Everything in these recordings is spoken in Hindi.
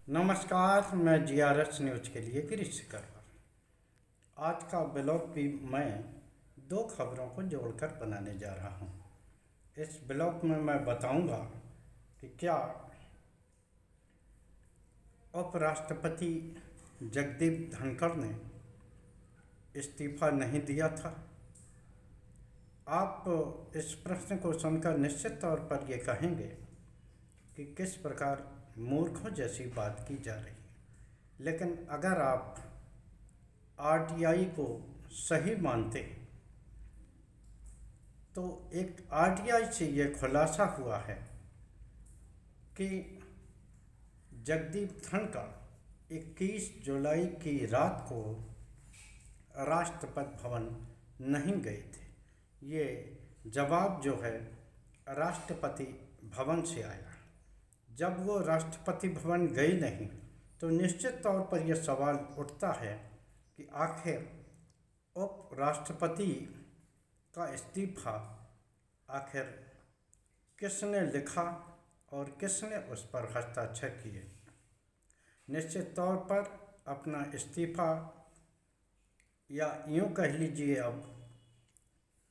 नमस्कार, मैं जीआरएस न्यूज़ के लिए गिरीश कर आज का ब्लॉग भी मैं दो खबरों को जोड़कर बनाने जा रहा हूँ। इस ब्लॉग में मैं बताऊंगा कि क्या उपराष्ट्रपति जगदीप धनखड़ ने इस्तीफा नहीं दिया था। आप इस प्रश्न को सुनकर निश्चित तौर पर ये कहेंगे कि किस प्रकार मूर्खों जैसी बात की जा रही है, लेकिन अगर आप आरटीआई को सही मानते हैं तो एक आरटीआई से ये खुलासा हुआ है कि जगदीप धनखड़ 21 जुलाई की रात को राष्ट्रपति भवन नहीं गए थे। ये जवाब जो है राष्ट्रपति भवन से आया। जब वो राष्ट्रपति भवन गए नहीं तो निश्चित तौर पर यह सवाल उठता है कि आखिर उपराष्ट्रपति का इस्तीफा आखिर किसने लिखा और किसने उस पर हस्ताक्षर किए। निश्चित तौर पर अपना इस्तीफा, या यूँ कह लीजिए अब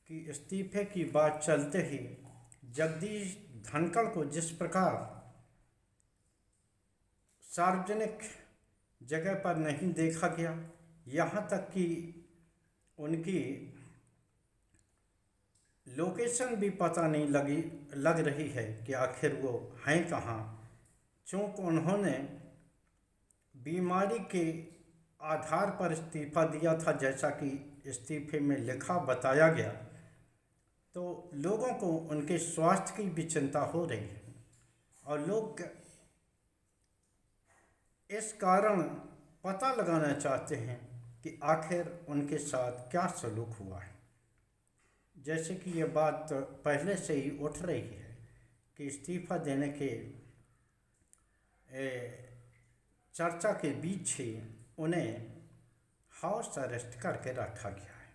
कि इस्तीफे की बात चलते ही जगदीश धनखड़ को जिस प्रकार सार्वजनिक जगह पर नहीं देखा गया, यहाँ तक कि उनकी लोकेशन भी पता नहीं लग रही है कि आखिर वो हैं कहाँ। चूँकि उन्होंने बीमारी के आधार पर इस्तीफा दिया था, जैसा कि इस्तीफे में लिखा बताया गया, तो लोगों को उनके स्वास्थ्य की भी चिंता हो रही है और लोग इस कारण पता लगाना चाहते हैं कि आखिर उनके साथ क्या सलूक हुआ है। जैसे कि ये बात पहले से ही उठ रही है कि इस्तीफा देने के चर्चा के बीच ही उन्हें हाउस अरेस्ट करके रखा गया है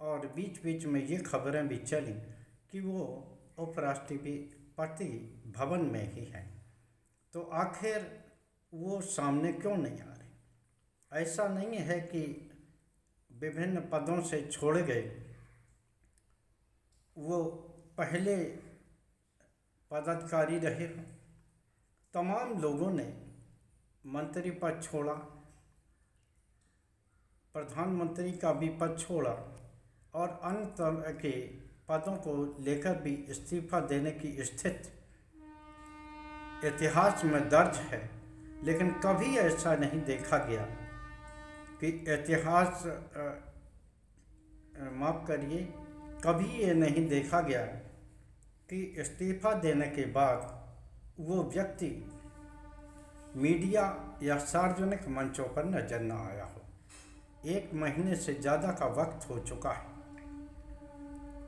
और बीच बीच में ये खबरें भी चली कि वो उपराष्ट्रपति भवन में ही हैं। तो आखिर वो सामने क्यों नहीं आ रहे? ऐसा नहीं है कि विभिन्न पदों से छोड़े गए, वो पहले पदाधिकारी रहे। तमाम लोगों ने मंत्री पद छोड़ा, प्रधानमंत्री का भी पद छोड़ा और अन्य तरह के पदों को लेकर भी इस्तीफा देने की स्थिति इतिहास में दर्ज है। लेकिन कभी ऐसा नहीं देखा गया कि इतिहास माफ़ करिए, कभी ये नहीं देखा गया कि इस्तीफा देने के बाद वो व्यक्ति मीडिया या सार्वजनिक मंचों पर नजर न आया हो। 1 महीने से ज़्यादा का वक्त हो चुका है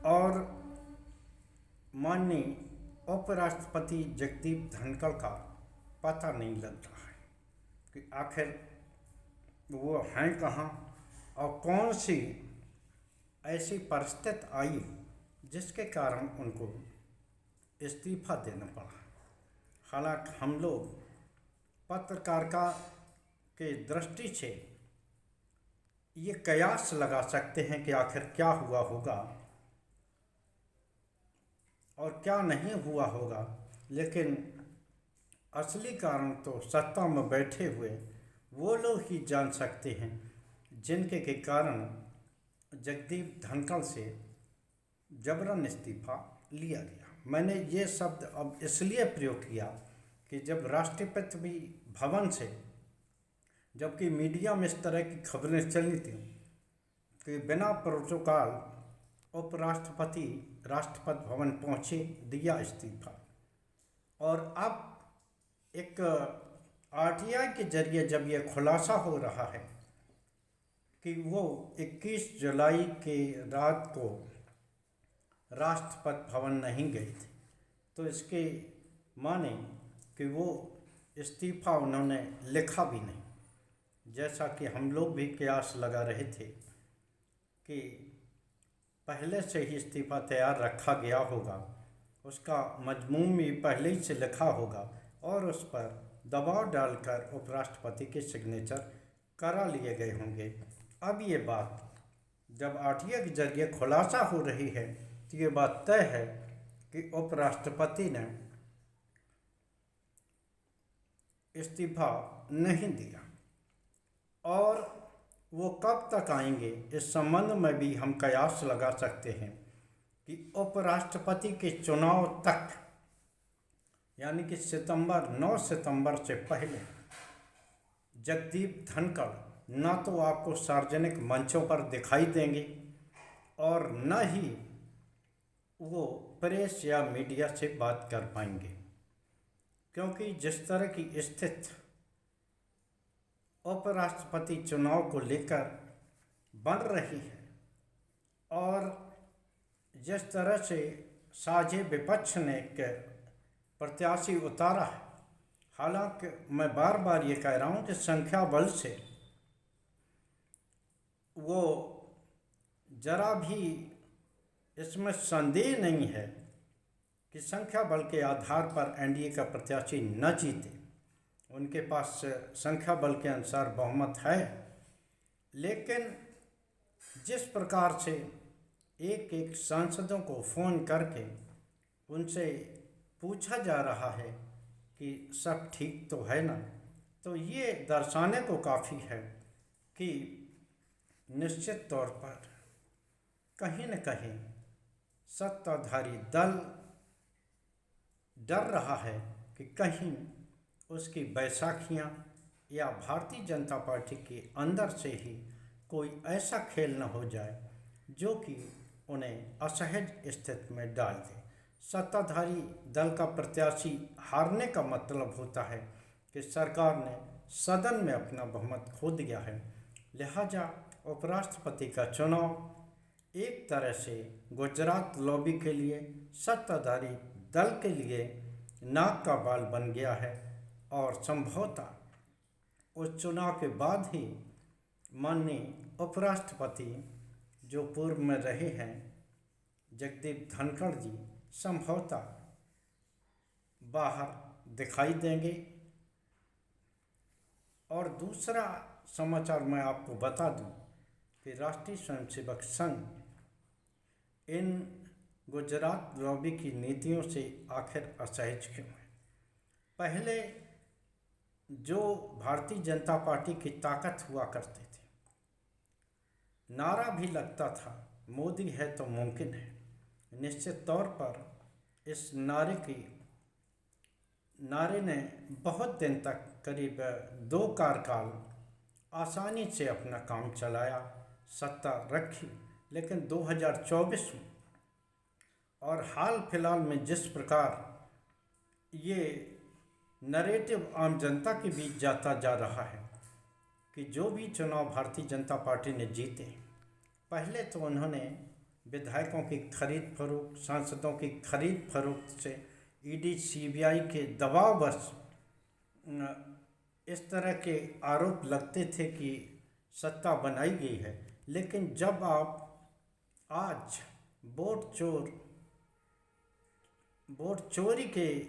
और माननीय उपराष्ट्रपति जगदीप धनखड़ का पता नहीं लग रहा है कि आखिर वो हैं कहाँ और कौन सी ऐसी परिस्थिति आई जिसके कारण उनको इस्तीफा देना पड़ा। हालांकि हम लोग पत्रकारिता के दृष्टि से ये कयास लगा सकते हैं कि आखिर क्या हुआ होगा और क्या नहीं हुआ होगा, लेकिन असली कारण तो सत्ता में बैठे हुए वो लोग ही जान सकते हैं जिनके के कारण जगदीप धनखड़ से जबरन इस्तीफा लिया गया। मैंने ये शब्द अब इसलिए प्रयोग किया कि जब राष्ट्रपति भवन से, जबकि मीडिया में इस तरह की खबरें चली थी कि बिना प्रोटोकॉल उपराष्ट्रपति राष्ट्रपति भवन पहुँचे, दिया इस्तीफा, और अब एक आरटीआई के जरिए जब यह खुलासा हो रहा है कि वो 21 जुलाई के रात को राष्ट्रपति भवन नहीं गए थे, तो इसके माने कि वो इस्तीफा उन्होंने लिखा भी नहीं। जैसा कि हम लोग भी कयास लगा रहे थे कि पहले से ही इस्तीफा तैयार रखा गया होगा, उसका मजमून भी पहले ही से लिखा होगा और उस पर दबाव डालकर उपराष्ट्रपति के सिग्नेचर करा लिए गए होंगे। अब ये बात जब आरटीआई के जरिए खुलासा हो रही है तो ये बात तय है कि उपराष्ट्रपति ने इस्तीफा नहीं दिया और वो कब तक आएंगे इस संबंध में भी हम कयास लगा सकते हैं कि उपराष्ट्रपति के चुनाव तक, यानी कि 9 सितंबर से पहले जगदीप धनखड़ न तो आपको सार्वजनिक मंचों पर दिखाई देंगे और न ही वो प्रेस या मीडिया से बात कर पाएंगे, क्योंकि जिस तरह की स्थिति उपराष्ट्रपति चुनाव को लेकर बन रही है और जिस तरह से साझे विपक्ष ने एक प्रत्याशी उतारा है, हालांकि मैं बार बार ये कह रहा हूँ कि संख्या बल से वो जरा भी इसमें संदेह नहीं है कि संख्या बल के आधार पर एनडीए का प्रत्याशी न जीते। उनके पास संख्या बल के अनुसार बहुमत है, लेकिन जिस प्रकार से एक एक सांसदों को फ़ोन करके उनसे पूछा जा रहा है कि सब ठीक तो है ना, तो ये दर्शाने को काफ़ी है कि निश्चित तौर पर कहीं न कहीं सत्ताधारी दल डर रहा है कि कहीं उसकी बैसाखियां या भारतीय जनता पार्टी के अंदर से ही कोई ऐसा खेल न हो जाए जो कि उन्हें असहज स्थिति में डाल दे। सत्ताधारी दल का प्रत्याशी हारने का मतलब होता है कि सरकार ने सदन में अपना बहुमत खो दिया है। लिहाजा उपराष्ट्रपति का चुनाव एक तरह से गुजरात लॉबी के लिए, सत्ताधारी दल के लिए नाक का बाल बन गया है और संभवतः उस चुनाव के बाद ही माननीय उपराष्ट्रपति जो पूर्व में रहे हैं जगदीप धनखड़ जी संभवतः बाहर दिखाई देंगे। और दूसरा समाचार मैं आपको बता दूं कि राष्ट्रीय स्वयंसेवक संघ इन गुजरात लॉबी की नीतियों से आखिर असहज क्यों है। पहले जो भारतीय जनता पार्टी की ताकत हुआ करते थे, नारा भी लगता था मोदी है तो मुमकिन है। निश्चित तौर पर इस नारे ने बहुत दिन तक करीब 2 कार्यकाल आसानी से अपना काम चलाया, सत्ता रखी, लेकिन 2024 में और हाल फिलहाल में जिस प्रकार ये नरेटिव आम जनता के बीच जाता जा रहा है कि जो भी चुनाव भारतीय जनता पार्टी ने जीते, पहले तो उन्होंने विधायकों की खरीद फरोख्त, सांसदों की खरीद फरोख्त से ईडी सीबीआई के दबाववश इस तरह के आरोप लगते थे कि सत्ता बनाई गई है। लेकिन जब आप आज वोट चोरी के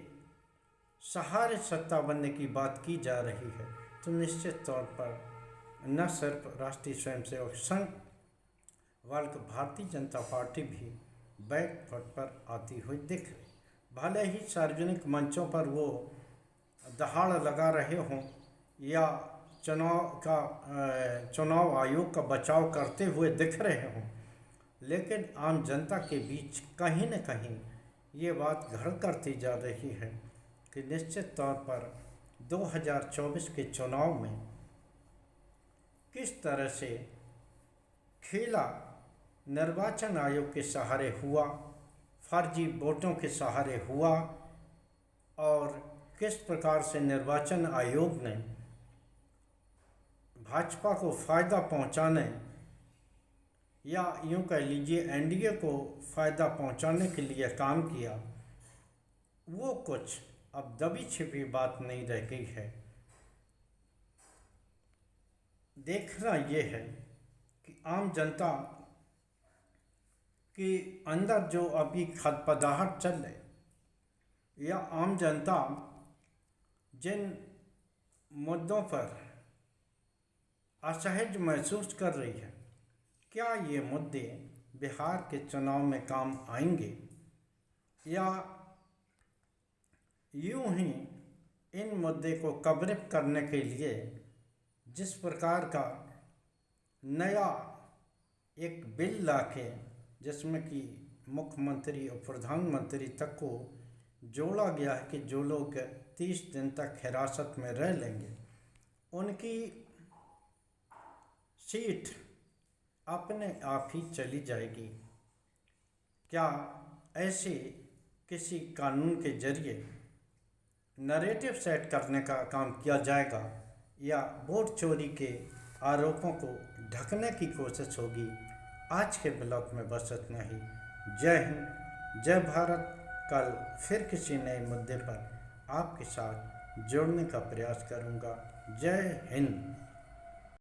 सहारे सत्ता बनने की बात की जा रही है, तो निश्चित तौर पर न सिर्फ राष्ट्रीय स्वयंसेवक संघ बल्कि भारतीय जनता पार्टी भी बैक फुट पर आती हुई दिख रही। भले ही सार्वजनिक मंचों पर वो दहाड़ लगा रहे हों या चुनाव आयोग का बचाव करते हुए दिख रहे हों, लेकिन आम जनता के बीच कहीं न कहीं ये बात घर करती जा रही है कि निश्चित तौर पर 2024 के चुनाव में किस तरह से खेला निर्वाचन आयोग के सहारे हुआ, फर्जी वोटों के सहारे हुआ, और किस प्रकार से निर्वाचन आयोग ने भाजपा को फ़ायदा पहुंचाने या यूं कह लीजिए एनडीए को फ़ायदा पहुंचाने के लिए काम किया, वो कुछ अब दबी छिपी बात नहीं रह गई है। देखना ये है कि आम जनता के अंदर जो अभी खदपदाहट चल रही, या आम जनता जिन मुद्दों पर असहज महसूस कर रही है। क्या ये मुद्दे बिहार के चुनाव में काम आएंगे या यूं ही इन मुद्दे को कवरेज करने के लिए जिस प्रकार का नया एक बिल लाके जिसमें कि मुख्यमंत्री और प्रधानमंत्री तक को जोड़ा गया है कि जो लोग 30 दिन तक हिरासत में रह लेंगे उनकी सीट अपने आप ही चली जाएगी। क्या ऐसे किसी कानून के जरिए नरेटिव सेट करने का काम किया जाएगा या वोट चोरी के आरोपों को ढकने की कोशिश होगी? आज के ब्लॉग में बस इतना ही। जय हिंद, जय भारत। कल फिर किसी नए मुद्दे पर आपके साथ जुड़ने का प्रयास करूंगा। जय हिंद।